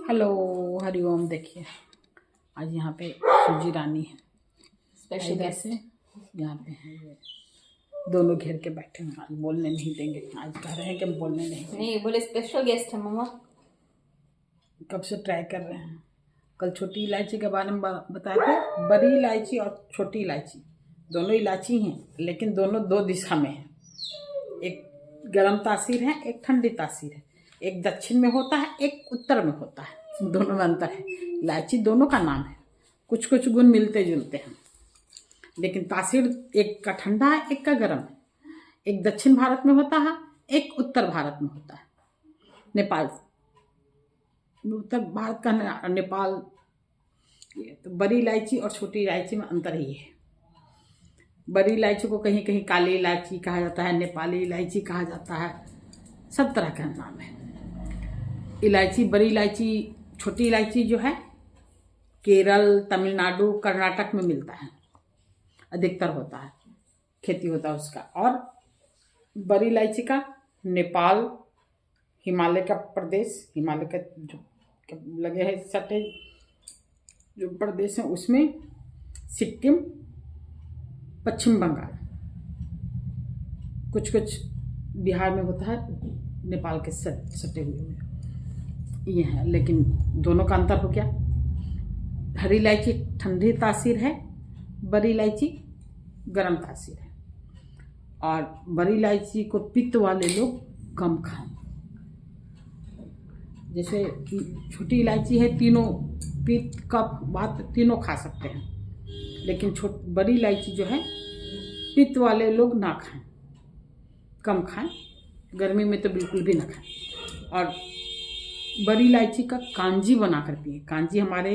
Hello Hariom. देखिए आज यहाँ पे सूजी रानी है स्पेशल गेस्ट है। यहाँ पे हैं ये दोनों घेर के बैठे हैं। आज बोलने नहीं देंगे। आज कह रहे हैं कि हम बोलने नहीं बोले स्पेशल गेस्ट है मम्मा। कब से ट्राई कर रहे हैं। कल छोटी इलायची के बारे में बताए थे। बड़ी इलायची और छोटी इलायची दोनों इलायची हैं, लेकिन दोनों दो दिशा में हैं। एक गर्म तासीर है, एक ठंडी तासीर है। एक दक्षिण में होता है, एक उत्तर में होता है। दोनों में अंतर है। इलायची दोनों का नाम है, कुछ कुछ गुण मिलते जुलते हैं, लेकिन तासीर एक का ठंडा है, एक का गर्म है। एक दक्षिण भारत में होता है, एक उत्तर भारत में होता है। नेपाल, उत्तर भारत का नेपाल। तो बड़ी इलायची और छोटी इलायची में अंतर ही है। बड़ी इलायची को कहीं कहीं काली इलायची कहा जाता है, नेपाली इलायची कहा जाता है, सब तरह का नाम है। इलायची, बड़ी इलायची, छोटी इलायची जो है केरल, तमिलनाडु, कर्नाटक में मिलता है, अधिकतर होता है, खेती होता है उसका। और बड़ी इलायची का नेपाल, हिमालय का प्रदेश, हिमालय का जो लगे हैं सटे जो प्रदेश है उसमें, सिक्किम, पश्चिम बंगाल, कुछ कुछ बिहार में होता है, नेपाल के सटे हुए में ये है। लेकिन दोनों का अंतर हो गया। हरी इलायची ठंडी तासीर है, बड़ी इलायची गर्म तासीर है। और बड़ी इलायची को पित्त वाले लोग कम खाएं। जैसे छोटी इलायची है, तीनों पित्त कफ वात तीनों खा सकते हैं, लेकिन बड़ी इलायची जो है पित्त वाले लोग ना खाएं, कम खाएं। गर्मी में तो बिल्कुल भी ना खाएं। और बड़ी इलायची का कांजी बनाकर पिए। कांजी हमारे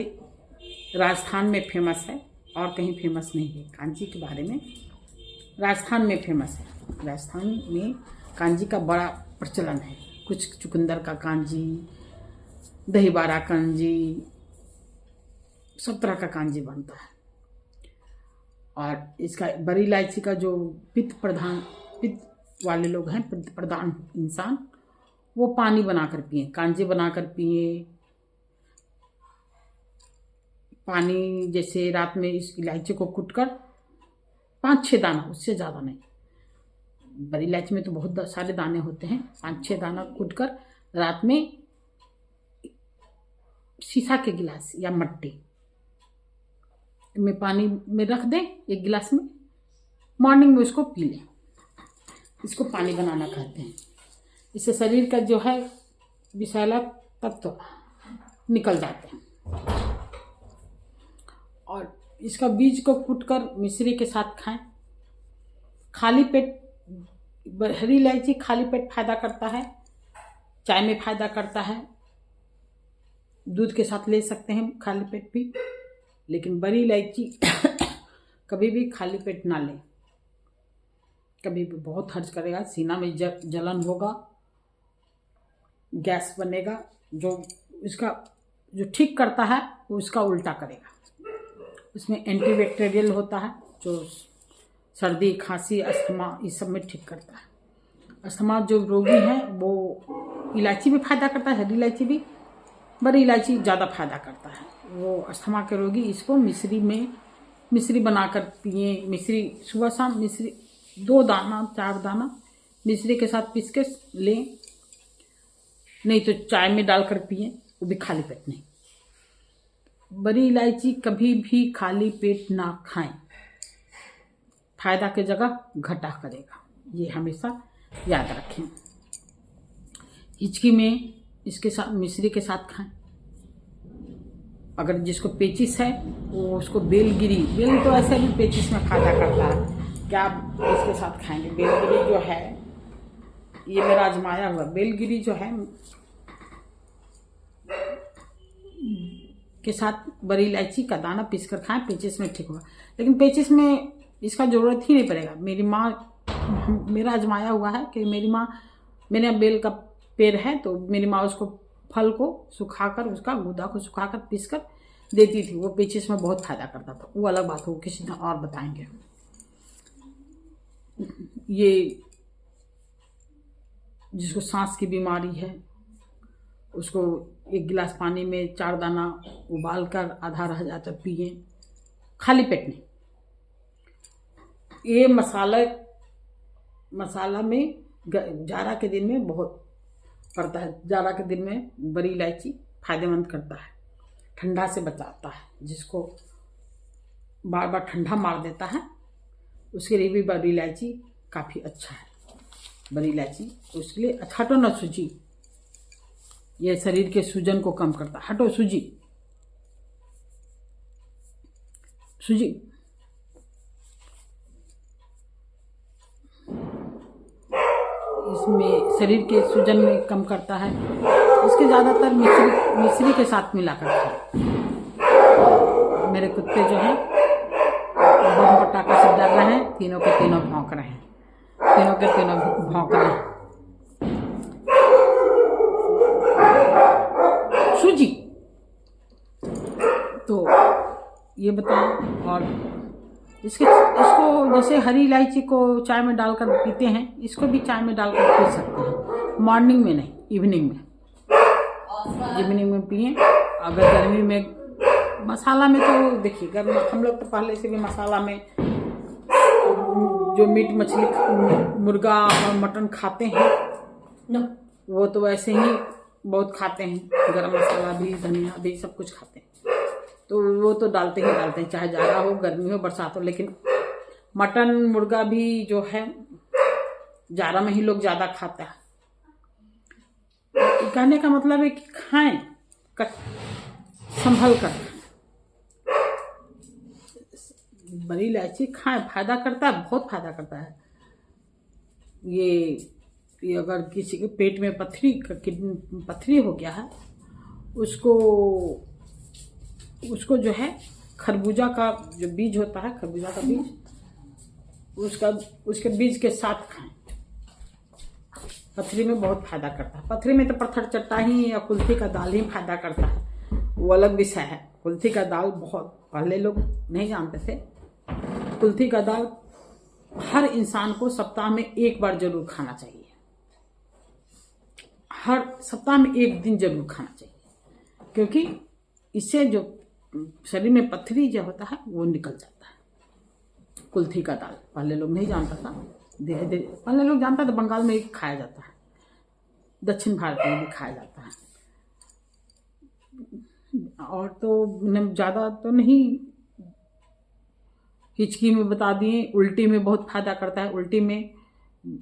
राजस्थान में फेमस है और कहीं फेमस नहीं है। कांजी के बारे में राजस्थान में फेमस है। राजस्थान में कांजी का बड़ा प्रचलन है। कुछ चुकंदर का कांजी, दही बारा कांजी, सब तरह का कांजी बनता है। और इसका बड़ी इलायची का जो पित्त वाले लोग हैं, पित्त प्रधान इंसान, वो पानी बनाकर पिए, कांजी बनाकर पिए। पानी जैसे रात में इस इलायची को कूटकर 5-6 दाना, उससे ज़्यादा नहीं। बड़ी इलायची में तो बहुत सारे दाने होते हैं। 5-6 दाना कूटकर रात में शीशा के गिलास या मट्टी में पानी में रख दें, एक गिलास में, मॉर्निंग में उसको पी लें। इसको पानी बनाना कहते हैं। इससे शरीर का जो है विषैला तत्व निकल जाते हैं। और इसका बीज को कूटकर मिश्री के साथ खाएं। खाली पेट हरी इलायची खाली पेट फायदा करता है, चाय में फायदा करता है, दूध के साथ ले सकते हैं खाली पेट भी। लेकिन बड़ी इलायची कभी भी खाली पेट ना लें, कभी भी बहुत हर्ज करेगा, सीना में जलन होगा, गैस बनेगा। जो इसका जो ठीक करता है वो इसका उल्टा करेगा। उसमें एंटीबैक्टीरियल होता है जो सर्दी, खांसी, अस्थमा इस सब में ठीक करता है। अस्थमा जो रोगी हैं वो इलायची भी फायदा करता है, हरी इलायची भी, बड़ी इलायची ज़्यादा फायदा करता है। वो अस्थमा के रोगी इसको मिश्री बनाकर पिए। मिश्री सुबह शाम, मिश्री 2 दाना 4 दाना मिश्री के साथ पीस के लें, नहीं तो चाय में डालकर पिए, वो भी खाली पेट नहीं। बड़ी इलायची कभी भी खाली पेट ना खाएं, फायदा की जगह घाटा करेगा, ये हमेशा याद रखें। हिचकी में इसके साथ मिश्री के साथ खाएं। अगर जिसको पेचिस है वो उसको बेल तो ऐसे भी पेचिस में फायदा करता है, क्या आप इसके साथ खाएंगे। बेलगिरी जो है, ये मेरा आजमाया हुआ बेलगिरी जो है के साथ बड़ी इलायची का दाना पीसकर खाएं, पेचिस में ठीक होगा। लेकिन पेचिस में इसका ज़रूरत ही नहीं पड़ेगा। मेरी माँ, मेरा आजमाया हुआ है कि मेरी माँ, मेरे बेल का पेड़ है तो मेरी माँ उसको फल को सुखाकर, उसका गूदा को सुखाकर पीसकर देती थी। वो पेचिस में बहुत फायदा करता था। वो अलग बात हो, किसी दिन और बताएंगे। ये जिसको सांस की बीमारी है उसको 1 गिलास पानी में 4 दाना उबाल कर आधा रह जाता पिए, खाली पेट में। ये मसाला में जाड़ा के दिन में बहुत पड़ता है। जाड़ा के दिन में बड़ी इलायची फायदेमंद करता है, ठंडा से बचाता है। जिसको बार बार ठंडा मार देता है उसके लिए भी बड़ी इलायची काफ़ी अच्छा है। बड़ी इलायची उसके लिए अच्छा। हटो ना सूजी, ये शरीर के सूजन को कम करता है। हटो सूजी, सूजी इसमें शरीर के सूजन में कम करता है। इसके ज़्यादातर मिश्री के साथ मिलाकर खाएं। मेरे कुत्ते जो हैं बम पटाखा से डर रहे हैं, तीनों के तीनों भौंक रहे हैं, तीनों के तीनों भौंक रहे हैं। सूजी तो ये बताएं। और इसको जैसे हरी इलायची को चाय में डालकर पीते हैं, इसको भी चाय में डालकर पी सकते हैं। मॉर्निंग में नहीं, इवनिंग में। इवनिंग में पिए। अगर गर्मी में मसाला में तो देखिए, गर्मी हम लोग तो पहले से भी मसाला में जो मीट मछली मुर्गा और मटन खाते हैं न, वो तो वैसे ही बहुत खाते हैं। गरम मसाला भी, धनिया भी, सब कुछ खाते हैं। तो वो तो डालते हैं, चाहे जाड़ा हो, गर्मी हो, बरसात हो। लेकिन मटन मुर्गा भी जो है जाड़ा में ही लोग ज़्यादा खाता है। कहने का मतलब है कि खाएं, संभल कर। बड़ी इलायची खाएं, फायदा करता है, बहुत फायदा करता है। ये अगर किसी के पेट में पथरी हो गया है, उसको जो है खरबूजा का जो बीज होता है, खरबूजा का बीज, उसके बीज के साथ खाएं। पथरी में बहुत फायदा करता है। पथरी में तो पत्थर चट्टा ही या कुल्थी का दाल ही फायदा करता है, वो अलग विषय है। कुल्थी का दाल बहुत पहले लोग नहीं जानते थे। कुल्थी का दाल हर इंसान को सप्ताह में 1 बार जरूर खाना चाहिए। हर सप्ताह में 1 दिन जरूर खाना चाहिए, क्योंकि इससे जो शरीर में पथरी जो होता है वो निकल जाता है। कुल्थी का दाल पहले लोग नहीं जानता था, धीरे धीरे पहले लोग जानता था। बंगाल में खाया जाता है, दक्षिण भारत में भी खाया जाता है। और तो ज़्यादा तो नहीं, हिचकी में बता दिए। उल्टी में बहुत फायदा करता है। उल्टी में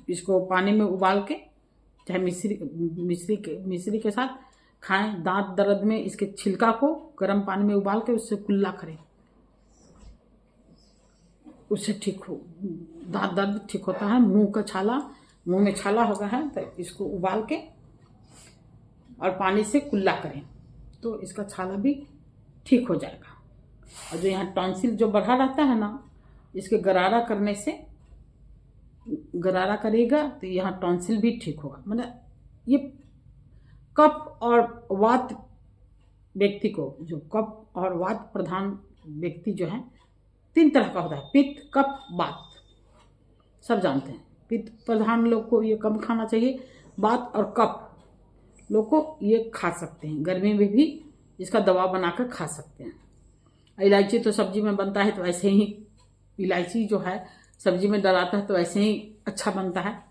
इसको पानी में उबाल के, चाहे मिश्री के साथ खाएं। दांत दर्द में इसके छिलका को गर्म पानी में उबाल के उससे कुल्ला करें, उससे ठीक हो, दांत दर्द ठीक होता है। मुंह में छाला हो गया है तो इसको उबाल के और पानी से कुल्ला करें तो इसका छाला भी ठीक हो जाएगा। और जो यहाँ टॉन्सिल जो बढ़ा रहता है ना, इसके गरारा करने से, गरारा करेगा तो यहाँ टॉन्सिल भी ठीक होगा। मतलब ये कफ और वात व्यक्ति को, जो कफ और वात प्रधान व्यक्ति जो है, 3 तरह का होता है, पित्त, कफ, वात, सब जानते हैं। पित्त प्रधान लोग को ये कम खाना चाहिए। वात और कफ लोग को ये खा सकते हैं। गर्मी में भी इसका दवा बनाकर खा सकते हैं। इलायची तो सब्जी में बनता है, तो ऐसे ही इलायची जो है सब्जी में डलाता है तो ऐसे ही अच्छा बनता है।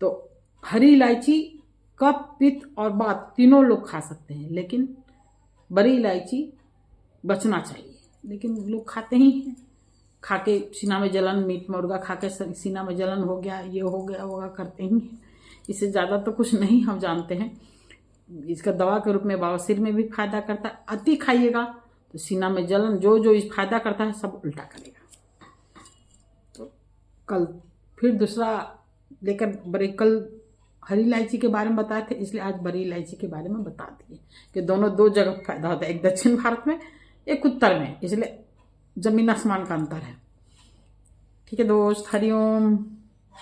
तो हरी इलायची कफ, पित्त और वात तीनों लोग खा सकते हैं, लेकिन बड़ी इलायची बचना चाहिए। लेकिन लोग खाते ही हैं, खा के सीना में जलन, मीट मुर्गा खा के सीना में जलन हो गया, ये हो गया, वो करते ही हैं। इससे ज़्यादा तो कुछ नहीं हम जानते हैं। इसका दवा के रूप में बवासीर में भी फायदा करता है। अति खाइएगा तो सीना में जलन, जो इस फायदा करता है सब उल्टा करेगा। तो कल फिर दूसरा लेकर कल हरी इलायची के बारे में बताए थे, इसलिए आज बड़ी इलायची के बारे में बता दिए कि दोनों 2 जगह फायदा होता है, एक दक्षिण भारत में, एक उत्तर में। इसलिए जमीन आसमान का अंतर है। ठीक है दोस्त, हरिओम।